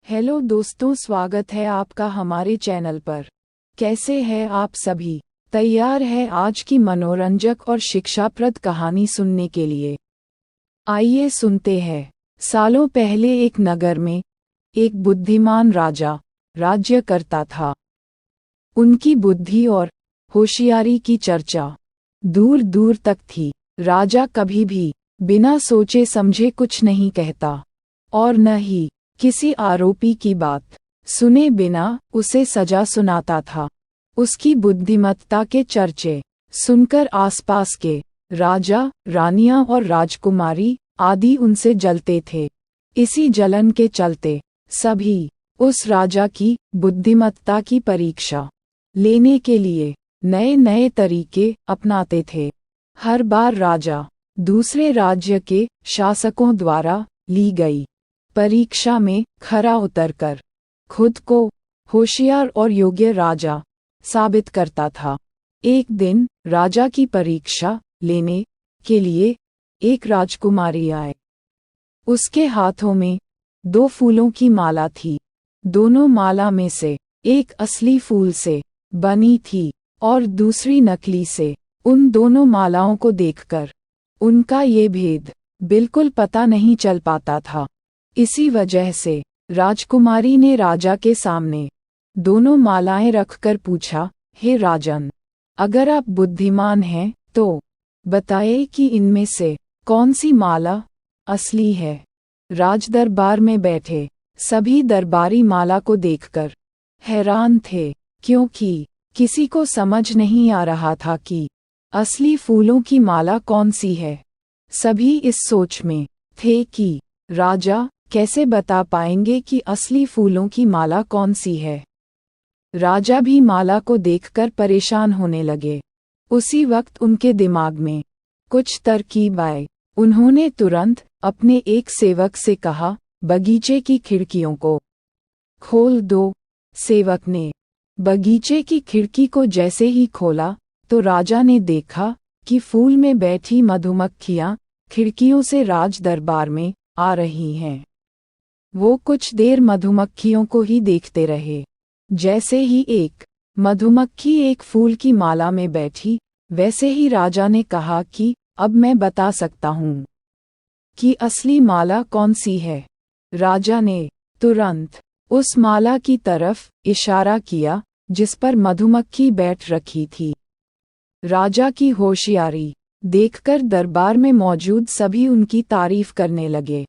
Hello दोस्तों, स्वागत है आपका हमारे चैनल पर। कैसे हैं आप सभी? तैयार है आज की मनोरंजक और शिक्षाप्रद कहानी सुनने के लिए? आइए सुनते हैं। सालों पहले एक नगर में एक बुद्धिमान राजा राज्य करता था। उनकी बुद्धि और होशियारी की चर्चा दूर दूर तक थी। राजा कभी भी बिना सोचे समझे कुछ नहीं कहता और न ही किसी आरोपी की बात सुने बिना उसे सजा सुनाता था। उसकी बुद्धिमत्ता के चर्चे सुनकर आसपास के राजा, रानियां और राजकुमारी आदि उनसे जलते थे। इसी जलन के चलते सभी उस राजा की बुद्धिमत्ता की परीक्षा लेने के लिए नए नए तरीके अपनाते थे। हर बार राजा दूसरे राज्य के शासकों द्वारा ली गई परीक्षा में खरा उतरकर खुद को होशियार और योग्य राजा साबित करता था। एक दिन राजा की परीक्षा लेने के लिए एक राजकुमारी आए। उसके हाथों में 2 फूलों की माला थी। दोनों माला में से एक असली फूल से बनी थी और दूसरी नकली से। उन दोनों मालाओं को देखकर उनका ये भेद बिल्कुल पता नहीं चल पाता था। इसी वजह से राजकुमारी ने राजा के सामने दोनों मालाएं रखकर पूछा, हे राजन, अगर आप बुद्धिमान हैं तो बताइए कि इनमें से कौन सी माला असली है। राजदरबार में बैठे सभी दरबारी माला को देखकर हैरान थे, क्योंकि किसी को समझ नहीं आ रहा था कि असली फूलों की माला कौन सी है। सभी इस सोच में थे कि राजा कैसे बता पाएंगे कि असली फूलों की माला कौन सी है। राजा भी माला को देखकर परेशान होने लगे। उसी वक्त उनके दिमाग में कुछ तरकीब आई। उन्होंने तुरंत अपने एक सेवक से कहा, बगीचे की खिड़कियों को खोल दो। सेवक ने बगीचे की खिड़की को जैसे ही खोला तो राजा ने देखा कि फूल में बैठी मधुमक्खियां खिड़कियों से राज दरबार में आ रही हैं। वो कुछ देर मधुमक्खियों को ही देखते रहे। जैसे ही एक मधुमक्खी एक फूल की माला में बैठी, वैसे ही राजा ने कहा कि अब मैं बता सकता हूँ कि असली माला कौन सी है। राजा ने तुरंत उस माला की तरफ इशारा किया जिस पर मधुमक्खी बैठ रखी थी। राजा की होशियारी देखकर दरबार में मौजूद सभी उनकी तारीफ करने लगे।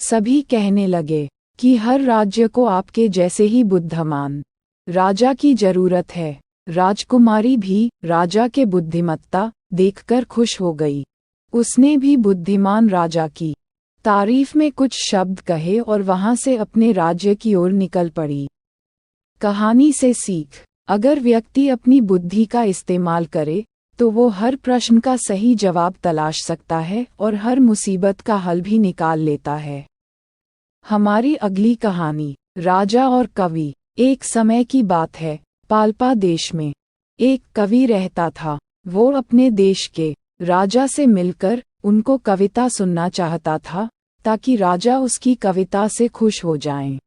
सभी कहने लगे कि हर राज्य को आपके जैसे ही बुद्धिमान राजा की जरूरत है। राजकुमारी भी राजा के बुद्धिमत्ता देखकर खुश हो गई। उसने भी बुद्धिमान राजा की तारीफ में कुछ शब्द कहे और वहां से अपने राज्य की ओर निकल पड़ी। कहानी से सीख, अगर व्यक्ति अपनी बुद्धि का इस्तेमाल करे तो वो हर प्रश्न का सही जवाब तलाश सकता है और हर मुसीबत का हल भी निकाल लेता है। हमारी अगली कहानी, राजा और कवि। एक समय की बात है, पाल्पा देश में एक कवि रहता था। वो अपने देश के राजा से मिलकर उनको कविता सुनना चाहता था ताकि राजा उसकी कविता से खुश हो जाएं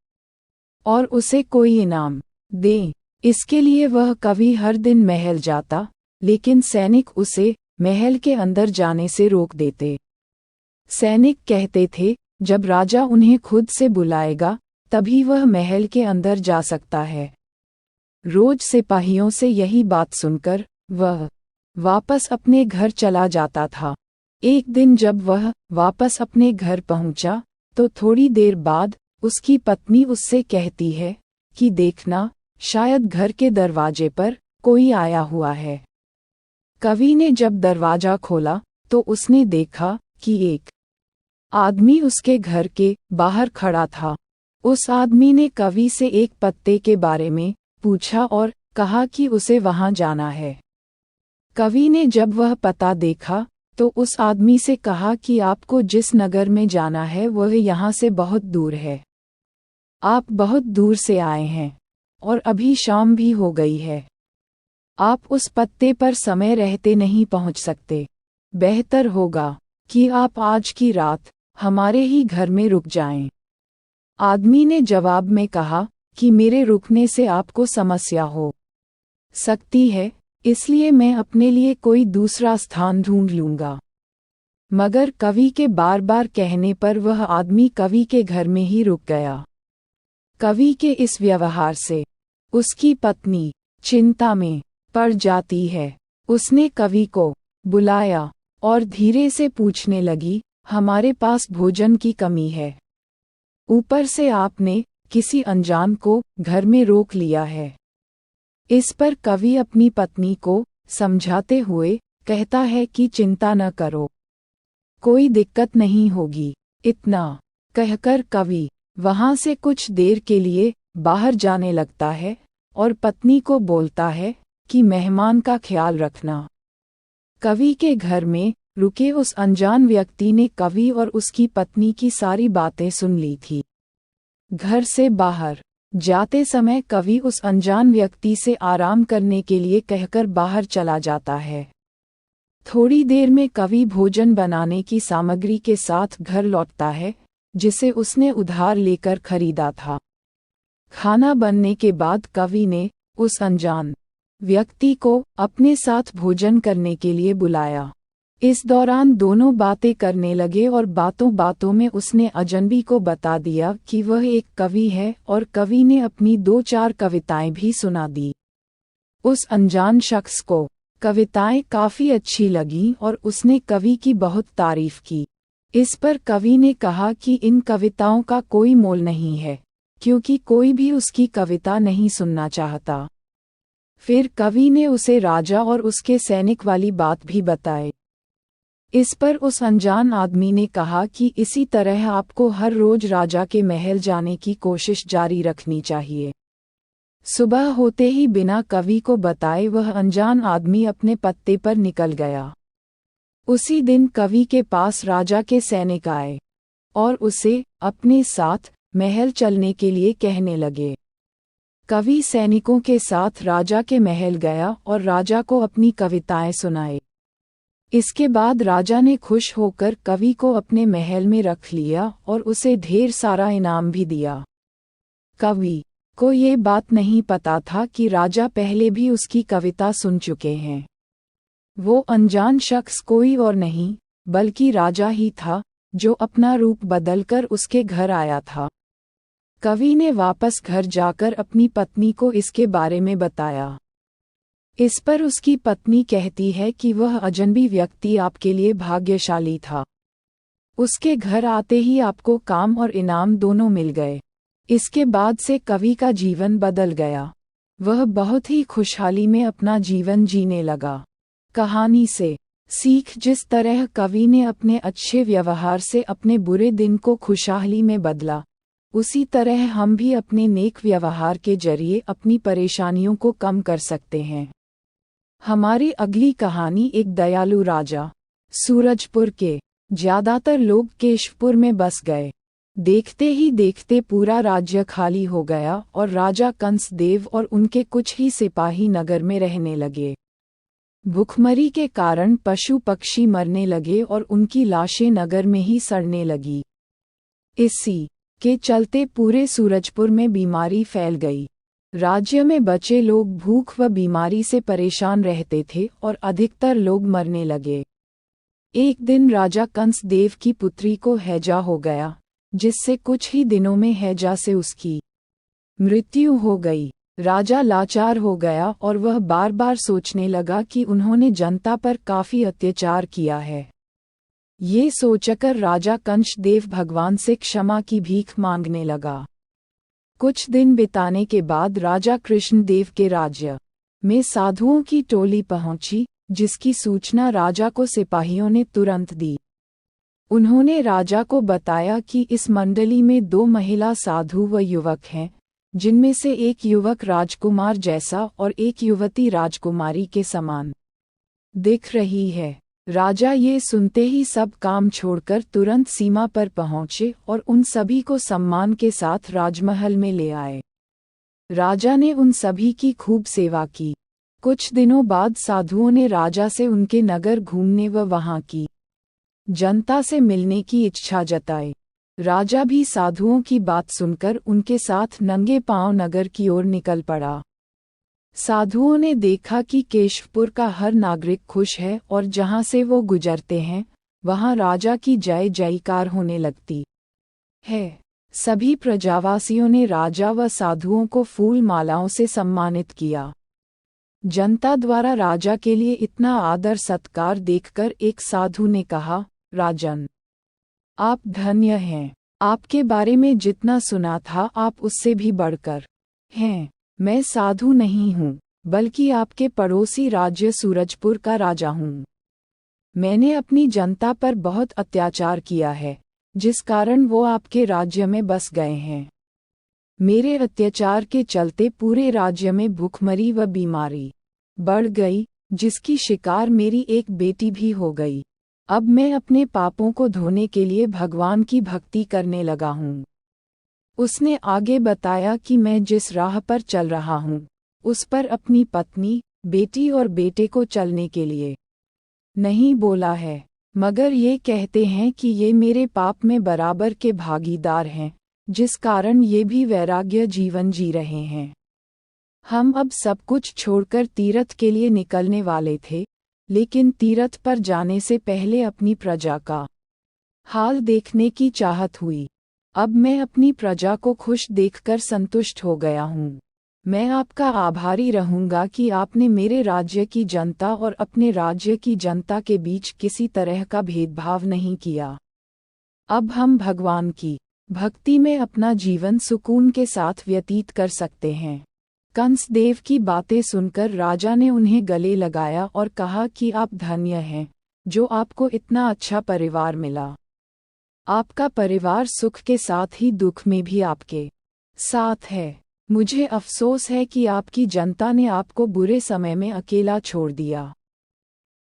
और उसे कोई इनाम दे। इसके लिए वह कवि हर दिन महल जाता, लेकिन सैनिक उसे महल के अंदर जाने से रोक देते। सैनिक कहते थे, जब राजा उन्हें खुद से बुलाएगा तभी वह महल के अंदर जा सकता है। रोज सिपाहियों से यही बात सुनकर वह वापस अपने घर चला जाता था। एक दिन जब वह वापस अपने घर पहुंचा तो थोड़ी देर बाद उसकी पत्नी उससे कहती है कि देखना, शायद घर के दरवाजे पर कोई आया हुआ है। कवि ने जब दरवाजा खोला तो उसने देखा कि एक आदमी उसके घर के बाहर खड़ा था। उस आदमी ने कवि से एक पत्ते के बारे में पूछा और कहा कि उसे वहां जाना है। कवि ने जब वह पता देखा तो उस आदमी से कहा कि आपको जिस नगर में जाना है वह यहाँ से बहुत दूर है। आप बहुत दूर से आए हैं और अभी शाम भी हो गई है। आप उस पत्ते पर समय रहते नहीं पहुंच सकते। बेहतर होगा कि आप आज की रात हमारे ही घर में रुक जाएं। आदमी ने जवाब में कहा कि मेरे रुकने से आपको समस्या हो सकती है, इसलिए मैं अपने लिए कोई दूसरा स्थान ढूंढ लूंगा। मगर कवि के बार बार कहने पर वह आदमी कवि के घर में ही रुक गया। कवि के इस व्यवहार से उसकी पत्नी चिंता में पड़ जाती है। उसने कवि को बुलाया और धीरे से पूछने लगी, हमारे पास भोजन की कमी है। ऊपर से आपने किसी अनजान को घर में रोक लिया है। इस पर कवि अपनी पत्नी को समझाते हुए कहता है कि चिंता न करो, कोई दिक्कत नहीं होगी। इतना कहकर कवि वहां से कुछ देर के लिए बाहर जाने लगता है और पत्नी को बोलता है कि मेहमान का ख्याल रखना। कवि के घर में रुके उस अनजान व्यक्ति ने कवि और उसकी पत्नी की सारी बातें सुन ली थी। घर से बाहर जाते समय कवि उस अनजान व्यक्ति से आराम करने के लिए कहकर बाहर चला जाता है। थोड़ी देर में कवि भोजन बनाने की सामग्री के साथ घर लौटता है, जिसे उसने उधार लेकर खरीदा था। खाना बनने के बाद कवि ने उस अनजान व्यक्ति को अपने साथ भोजन करने के लिए बुलाया। इस दौरान दोनों बातें करने लगे और बातों बातों में उसने अजनबी को बता दिया कि वह एक कवि है और कवि ने अपनी 2-4 कविताएं भी सुना दी। उस अनजान शख्स को कविताएं काफी अच्छी लगीं और उसने कवि की बहुत तारीफ की। इस पर कवि ने कहा कि इन कविताओं का कोई मोल नहीं है, क्योंकि कोई भी उसकी कविता नहीं सुनना चाहता। फिर कवि ने उसे राजा और उसके सैनिक वाली बात भी बताई। इस पर उस अनजान आदमी ने कहा कि इसी तरह आपको हर रोज राजा के महल जाने की कोशिश जारी रखनी चाहिए। सुबह होते ही बिना कवि को बताए वह अनजान आदमी अपने पत्ते पर निकल गया। उसी दिन कवि के पास राजा के सैनिक आए और उसे अपने साथ महल चलने के लिए कहने लगे। कवि सैनिकों के साथ राजा के महल गया और राजा को अपनी कविताएं सुनाई। इसके बाद राजा ने खुश होकर कवि को अपने महल में रख लिया और उसे ढेर सारा इनाम भी दिया। कवि को ये बात नहीं पता था कि राजा पहले भी उसकी कविता सुन चुके हैं। वो अनजान शख्स कोई और नहीं बल्कि राजा ही था, जो अपना रूप बदलकर उसके घर आया था। कवि ने वापस घर जाकर अपनी पत्नी को इसके बारे में बताया। इस पर उसकी पत्नी कहती है कि वह अजनबी व्यक्ति आपके लिए भाग्यशाली था। उसके घर आते ही आपको काम और इनाम दोनों मिल गए। इसके बाद से कवि का जीवन बदल गया। वह बहुत ही खुशहाली में अपना जीवन जीने लगा। कहानी से सीख, जिस तरह कवि ने अपने अच्छे व्यवहार से अपने बुरे दिन को खुशहाली में बदला, उसी तरह हम भी अपने नेक व्यवहार के जरिए अपनी परेशानियों को कम कर सकते हैं। हमारी अगली कहानी एक दयालु राजा। सूरजपुर के ज्यादातर लोग केशवपुर में बस गए। देखते ही देखते पूरा राज्य खाली हो गया और राजा कंसदेव और उनके कुछ ही सिपाही नगर में रहने लगे। भूखमरी के कारण पशु पक्षी मरने लगे और उनकी लाशें नगर में ही सड़ने लगी। इसी के चलते पूरे सूरजपुर में बीमारी फैल गई। राज्य में बचे लोग भूख व बीमारी से परेशान रहते थे और अधिकतर लोग मरने लगे। एक दिन राजा कंसदेव की पुत्री को हैजा हो गया, जिससे कुछ ही दिनों में हैजा से उसकी मृत्यु हो गई। राजा लाचार हो गया और वह बार बार सोचने लगा कि उन्होंने जनता पर काफी अत्याचार किया है। ये सोचकर राजा कंसदेव भगवान से क्षमा की भीख मांगने लगा। कुछ दिन बिताने के बाद राजा कृष्णदेव के राज्य में साधुओं की टोली पहुंची, जिसकी सूचना राजा को सिपाहियों ने तुरंत दी। उन्होंने राजा को बताया कि इस मंडली में 2 महिला साधु व युवक हैं, जिनमें से एक युवक राजकुमार जैसा और एक युवती राजकुमारी के समान दिख रही है। राजा ये सुनते ही सब काम छोड़कर तुरंत सीमा पर पहुंचे और उन सभी को सम्मान के साथ राजमहल में ले आए। राजा ने उन सभी की खूब सेवा की। कुछ दिनों बाद साधुओं ने राजा से उनके नगर घूमने व वहां की जनता से मिलने की इच्छा जताई। राजा भी साधुओं की बात सुनकर उनके साथ नंगे पांव नगर की ओर निकल पड़ा। साधुओं ने देखा कि केशवपुर का हर नागरिक खुश है और जहां से वो गुजरते हैं वहां राजा की जय जयकार होने लगती है। सभी प्रजावासियों ने राजा व साधुओं को फूल मालाओं से सम्मानित किया। जनता द्वारा राजा के लिए इतना आदर सत्कार देखकर एक साधु ने कहा, राजन, आप धन्य हैं। आपके बारे में जितना सुना था आप उससे भी बढ़कर हैं। मैं साधु नहीं हूँ, बल्कि आपके पड़ोसी राज्य सूरजपुर का राजा हूँ। मैंने अपनी जनता पर बहुत अत्याचार किया है, जिस कारण वो आपके राज्य में बस गए हैं। मेरे अत्याचार के चलते पूरे राज्य में भूखमरी व बीमारी बढ़ गई, जिसकी शिकार मेरी एक बेटी भी हो गई। अब मैं अपने पापों को धोने के लिए भगवान की भक्ति करने लगा हूँ। उसने आगे बताया कि मैं जिस राह पर चल रहा हूँ, उस पर अपनी पत्नी, बेटी और बेटे को चलने के लिए नहीं बोला है, मगर ये कहते हैं कि ये मेरे पाप में बराबर के भागीदार हैं, जिस कारण ये भी वैराग्य जीवन जी रहे हैं। हम अब सब कुछ छोड़कर तीर्थ के लिए निकलने वाले थे, लेकिन तीर्थ पर जाने से पहले अपनी प्रजा का हाल देखने की चाहत हुई। अब मैं अपनी प्रजा को खुश देखकर संतुष्ट हो गया हूँ। मैं आपका आभारी रहूंगा कि आपने मेरे राज्य की जनता और अपने राज्य की जनता के बीच किसी तरह का भेदभाव नहीं किया। अब हम भगवान की भक्ति में अपना जीवन सुकून के साथ व्यतीत कर सकते हैं। कंसदेव की बातें सुनकर राजा ने उन्हें गले लगाया और कहा कि आप धन्य हैं, जो आपको इतना अच्छा परिवार मिला। आपका परिवार सुख के साथ ही दुख में भी आपके साथ है। मुझे अफसोस है कि आपकी जनता ने आपको बुरे समय में अकेला छोड़ दिया।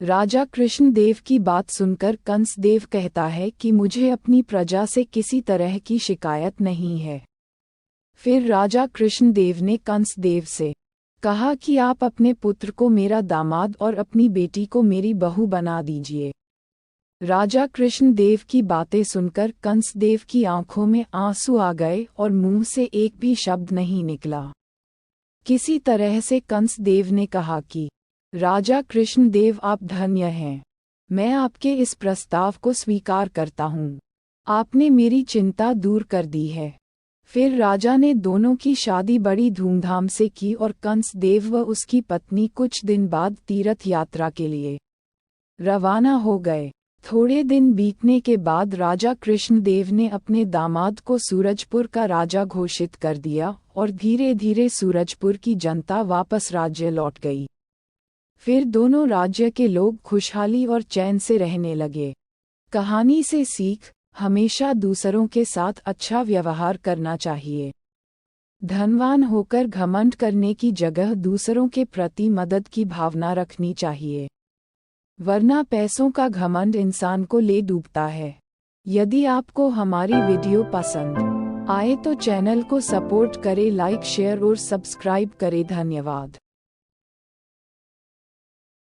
राजा कृष्णदेव की बात सुनकर कंसदेव कहता है कि मुझे अपनी प्रजा से किसी तरह की शिकायत नहीं है। फिर राजा कृष्णदेव ने कंसदेव से कहा कि आप अपने पुत्र को मेरा दामाद और अपनी बेटी को मेरी बहू बना दीजिए। राजा कृष्णदेव की बातें सुनकर कंसदेव की आंखों में आंसू आ गए और मुंह से एक भी शब्द नहीं निकला। किसी तरह से कंसदेव ने कहा कि राजा कृष्णदेव आप धन्य हैं। मैं आपके इस प्रस्ताव को स्वीकार करता हूँ। आपने मेरी चिंता दूर कर दी है। फिर राजा ने दोनों की शादी बड़ी धूमधाम से की और कंसदेव व उसकी पत्नी कुछ दिन बाद तीर्थ यात्रा के लिए रवाना हो गए। थोड़े दिन बीतने के बाद राजा कृष्णदेव ने अपने दामाद को सूरजपुर का राजा घोषित कर दिया और धीरे धीरे सूरजपुर की जनता वापस राज्य लौट गई। फिर दोनों राज्य के लोग खुशहाली और चैन से रहने लगे। कहानी से सीख, हमेशा दूसरों के साथ अच्छा व्यवहार करना चाहिए। धनवान होकर घमंड करने की जगह दूसरों के प्रति मदद की भावना रखनी चाहिए, वरना पैसों का घमंड इंसान को ले डूबता है। यदि आपको हमारी वीडियो पसंद आए तो चैनल को सपोर्ट करें, लाइक शेयर और सब्सक्राइब करें। धन्यवाद।